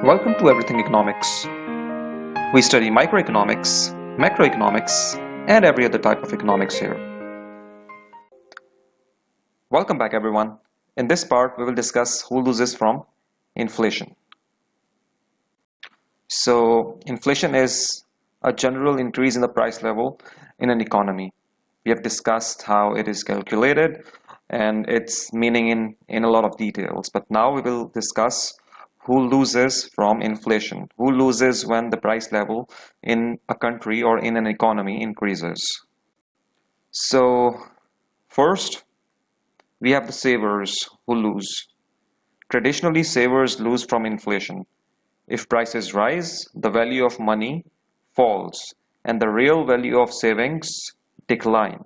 Welcome to Everything Economics. We study microeconomics, macroeconomics, and every other type of economics here. Welcome back, everyone. In this part, we will discuss who loses from inflation. So, inflation is a general increase in the price level in an economy. We have discussed how it is calculated and its meaning in a lot of details. But now we will discuss who loses from inflation, who loses when the price level in a country or in an economy increases. So, first, we have the savers who lose. Traditionally, savers lose from inflation. If prices rise, the value of money falls and the real value of savings decline.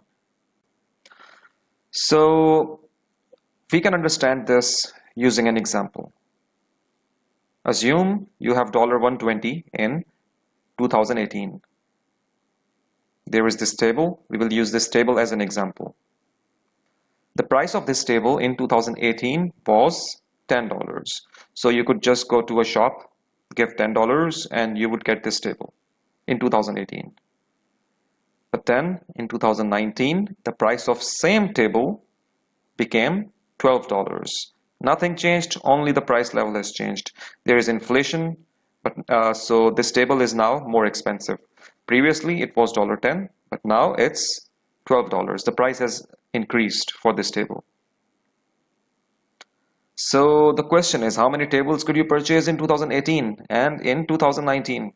So, we can understand this using an example. Assume you have $120 in 2018. There is this table. We will use this table as an example. The price of this table in 2018 was $10. So you could just go to a shop, give $10, and you would get this table in 2018. But then in 2019, the price of same table became $12. Nothing changed, only the price level has changed. There is inflation, but so this table is now more expensive. Previously it was $10, but now it's $12. The price has increased for this table. So the question is, how many tables could you purchase in 2018 and in 2019?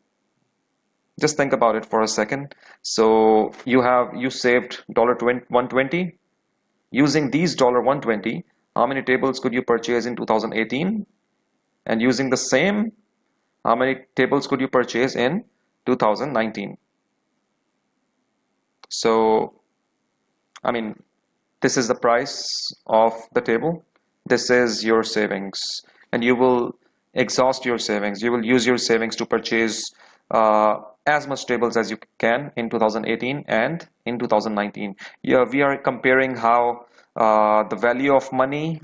Just think about it for a second. So you saved $120. Using these $120, how many tables could you purchase in 2018? And using the same, how many tables could you purchase in 2019? So, this is the price of the table. This is your savings. And you will exhaust your savings. You will use your savings to purchase as much tables as you can in 2018 and in 2019. Yeah, we are comparing how the value of money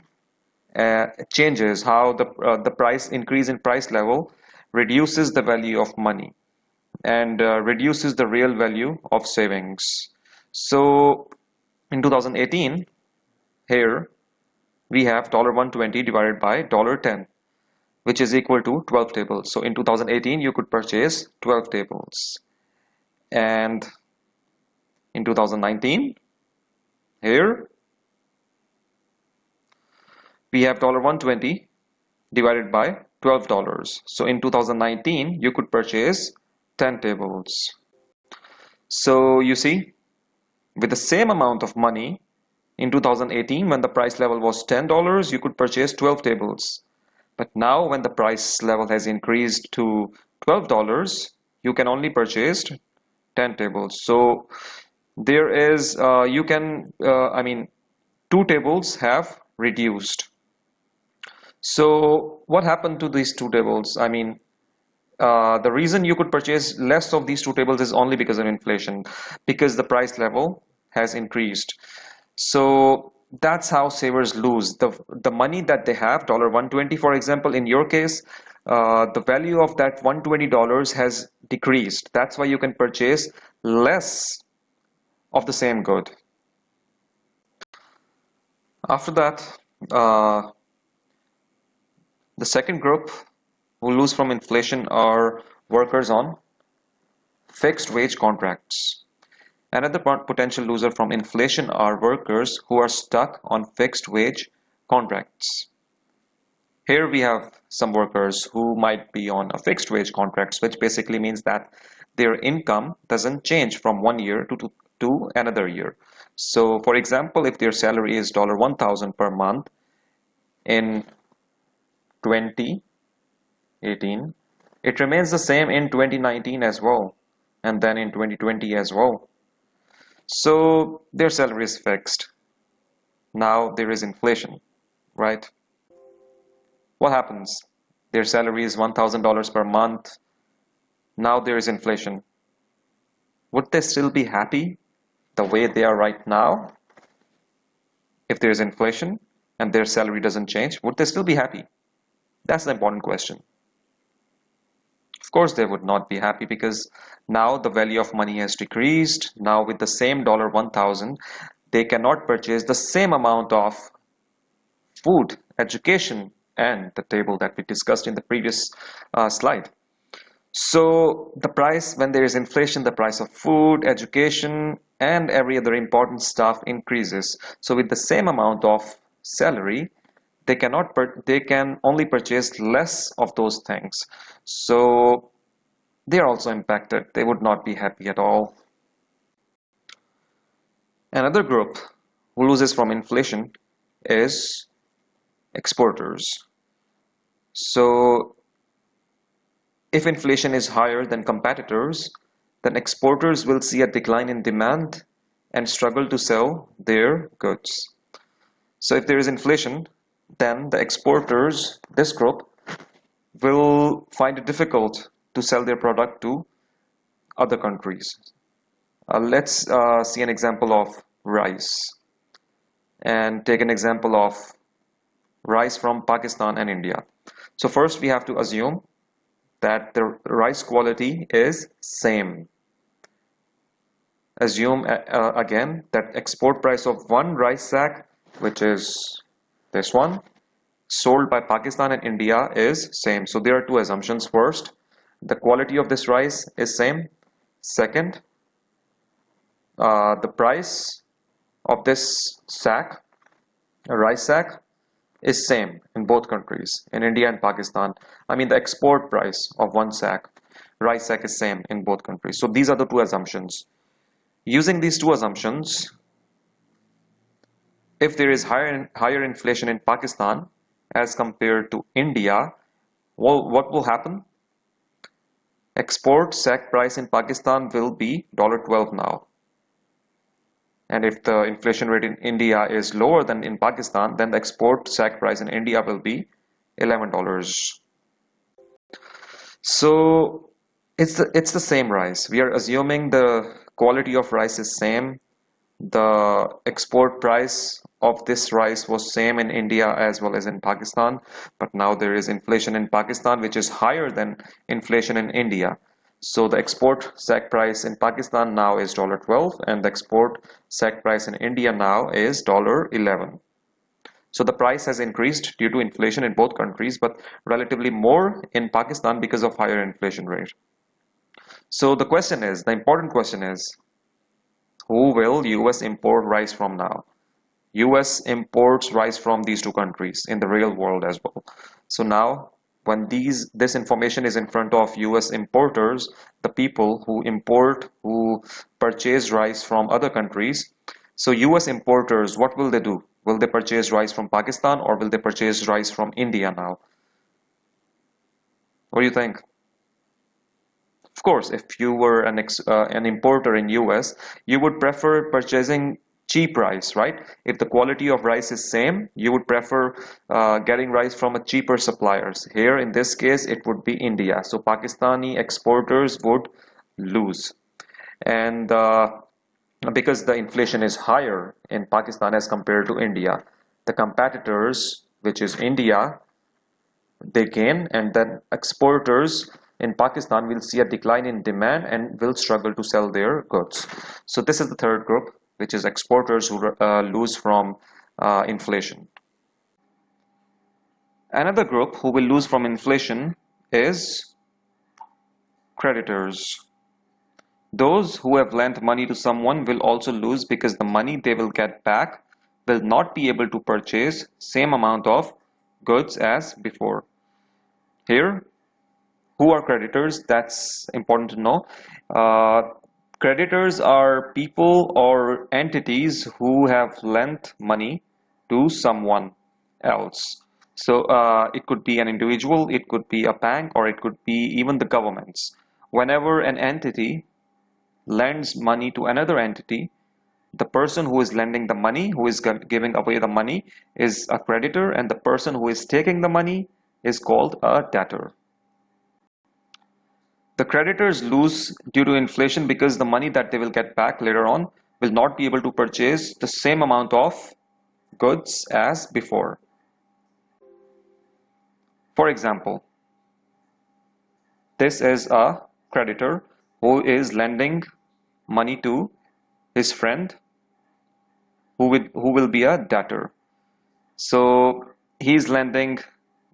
changes, how the price increase in price level reduces the value of money and reduces the real value of savings. So in 2018, here we have $120 divided by $10, which is equal to 12 tables. So in 2018, you could purchase 12 tables. And in 2019, here we have $120 divided by $12. So in 2019, you could purchase 10 tables. So you see, with the same amount of money in 2018, when the price level was $10, you could purchase 12 tables. But now when the price level has increased to $12, you can only purchase 10 tables. So there is, two tables have reduced. So what happened to these two tables? The reason you could purchase less of these two tables is only because of inflation, because the price level has increased. So that's how savers lose. The money that they have, $120, for example, in your case, the value of that $120 has decreased. That's why you can purchase less of the same good. After that, the second group who lose from inflation are workers on fixed wage contracts. Another potential loser from inflation are workers who are stuck on fixed wage contracts. Here we have some workers who might be on a fixed wage contracts, which basically means that their income doesn't change from one year to another year. So for example, if their salary is $1,000 per month in 2018, it remains the same in 2019 as well, and then in 2020 as well. So their salary is fixed. Now there is inflation, right? What happens? Their salary is $1,000 per month. Now there is inflation. Would they still be happy the way they are right now? If there is inflation and their salary doesn't change, would they still be happy? That's the important question. Of course, they would not be happy because now the value of money has decreased. Now with the same dollar 1000, they cannot purchase the same amount of food, education, and the table that we discussed in the previous slide. So the price, when there is inflation, the price of food, education, and every other important stuff increases. So with the same amount of salary, they can only purchase less of those things. So they are also impacted. They would not be happy at all. Another group who loses from inflation is exporters. So if inflation is higher than competitors, then exporters will see a decline in demand and struggle to sell their goods. So if there is inflation, then the exporters, this group, will find it difficult to sell their product to other countries. Let's see an example of rice and take an example of rice from Pakistan and India. So first we have to assume that the rice quality is same. Assume again that export price of one rice sack, which is this one, sold by Pakistan and India is same. So there are two assumptions. First, the quality of this rice is same. Second, the price of this sack, a rice sack, is same in both countries, in India and Pakistan. I mean the export price of one sack, rice sack, is same in both countries. So these are the two assumptions. Using these two assumptions, if there is higher inflation in Pakistan as compared to India, well, what will happen? Export sack price in Pakistan will be $12 now. And if the inflation rate in India is lower than in Pakistan, then the export sack price in India will be $11. So it's the same rice. We are assuming the quality of rice is same. The export price of this rice was same in India as well as in Pakistan, but now there is inflation in Pakistan which is higher than inflation in India. So the export sack price in Pakistan now is $12 and the export sack price in India now is $11. So the price has increased due to inflation in both countries, but relatively more in Pakistan because of higher inflation rate. So the important question is, who will US import rice from now? US imports rice from these two countries in the real world as well. So now when this information is in front of US importers, the people who purchase rice from other countries, so US importers, what will they do? Will they purchase rice from Pakistan or will they purchase rice from India now? What do you think? Of course, if you were an importer in US, you would prefer purchasing cheap rice, right? If the quality of rice is same, you would prefer getting rice from a cheaper suppliers. Here, in this case, it would be India. So Pakistani exporters would lose. And because the inflation is higher in Pakistan as compared to India, the competitors, which is India, they gain, and then exporters in Pakistan will see a decline in demand and will struggle to sell their goods. So this is the third group, which is exporters who lose from inflation. Another group who will lose from inflation is creditors. Those who have lent money to someone will also lose because the money they will get back will not be able to purchase same amount of goods as before. Here, who are creditors? That's important to know. Creditors are people or entities who have lent money to someone else. So it could be an individual, it could be a bank, or it could be even the governments. Whenever an entity lends money to another entity, the person who is lending the money, who is giving away the money, is a creditor, and the person who is taking the money is called a debtor. The creditors lose due to inflation because the money that they will get back later on will not be able to purchase the same amount of goods as before. For example, This is a creditor who is lending money to his friend who will be a debtor. So he's lending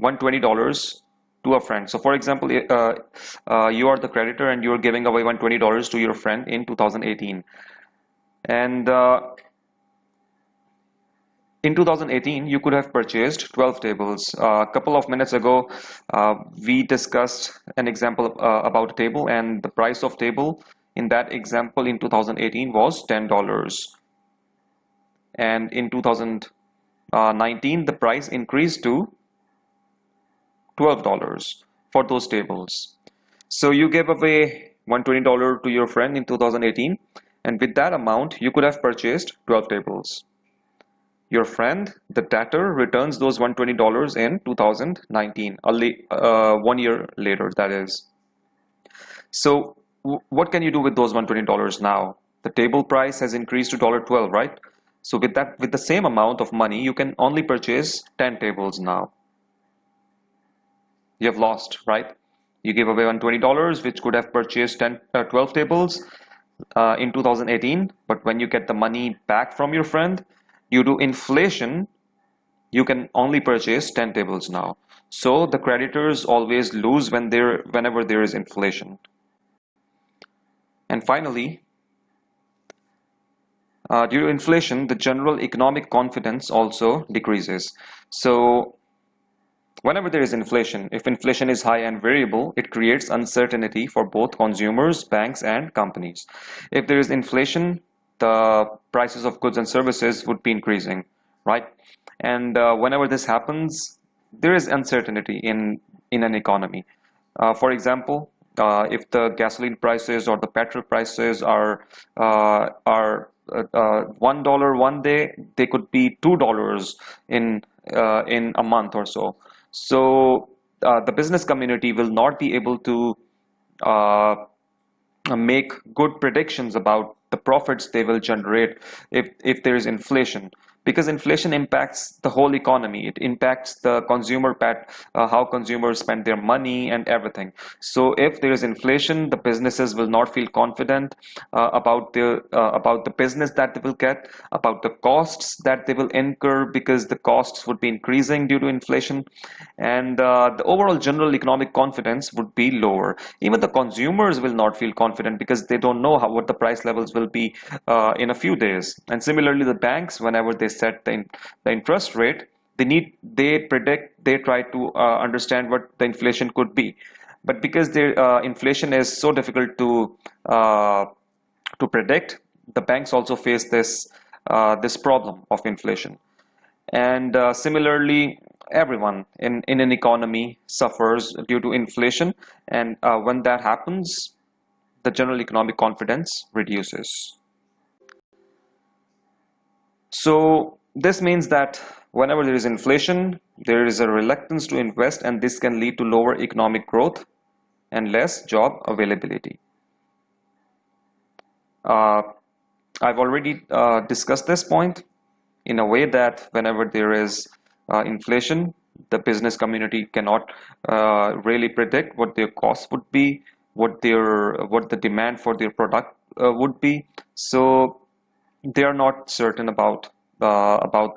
$120 to a friend. So for example, you are the creditor and you're giving away $120 to your friend in 2018. And in 2018, you could have purchased 12 tables. A couple of minutes ago, we discussed an example about a table, and the price of table in that example in 2018 was $10. And in 2019, the price increased to $12 for those tables. So you gave away $120 to your friend in 2018, and with that amount, you could have purchased 12 tables. Your friend, the debtor, returns those $120 in 2019, 1 year later, that is. So what can you do with those $120 now? The table price has increased to $12, right? So with the same amount of money, you can only purchase 10 tables now. You have lost, right? You gave away $120, which could have purchased 12 tables in 2018, but when you get the money back from your friend, due to inflation, you can only purchase 10 tables now. So the creditors always lose whenever there is inflation. And finally, due to inflation, the general economic confidence also decreases. So whenever there is inflation, if inflation is high and variable, it creates uncertainty for both consumers, banks, and companies. If there is inflation, the prices of goods and services would be increasing, right? And whenever this happens, there is uncertainty in an economy. For example, if the gasoline prices or the petrol prices are $1 one day, they could be $2 in a month or so. So the business community will not be able to make good predictions about the profits they will generate if there is inflation, because inflation impacts the whole economy. It impacts the consumer how consumers spend their money and everything. So if there is inflation, the businesses will not feel confident about the business that they will get, about the costs that they will incur, because the costs would be increasing due to inflation, and the overall general economic confidence would be lower. Even the consumers will not feel confident because they don't know what the price levels will be in a few days. And similarly, the banks, whenever they set the interest rate, they try to understand what the inflation could be. But because inflation is so difficult to predict, the banks also face this problem of inflation. And similarly, everyone in an economy suffers due to inflation, and when that happens, the general economic confidence reduces. So this means that whenever there is inflation, there is a reluctance to invest, and this can lead to lower economic growth and less job availability. I've already discussed this point in a way that whenever there is inflation, the business community cannot really predict what their costs would be, what the demand for their product would be. So they are not certain about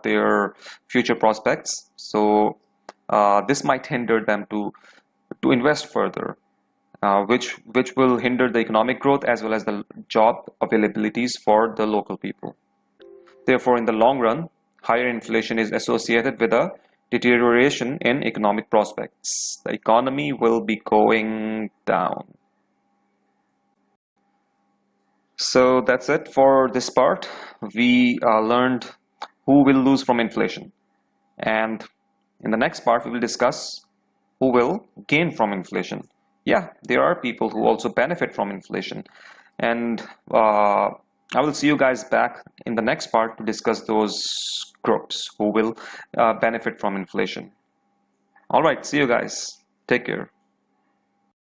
their future prospects. So this might hinder them to invest further, which will hinder the economic growth as well as the job availabilities for the local people. Therefore, in the long run, higher inflation is associated with a deterioration in economic prospects. The economy will be going down. So that's it for this part. We learned who will lose from inflation. And in the next part, we will discuss who will gain from inflation. Yeah, there are people who also benefit from inflation. And I will see you guys back in the next part to discuss those groups who will benefit from inflation. All right, see you guys. Take care.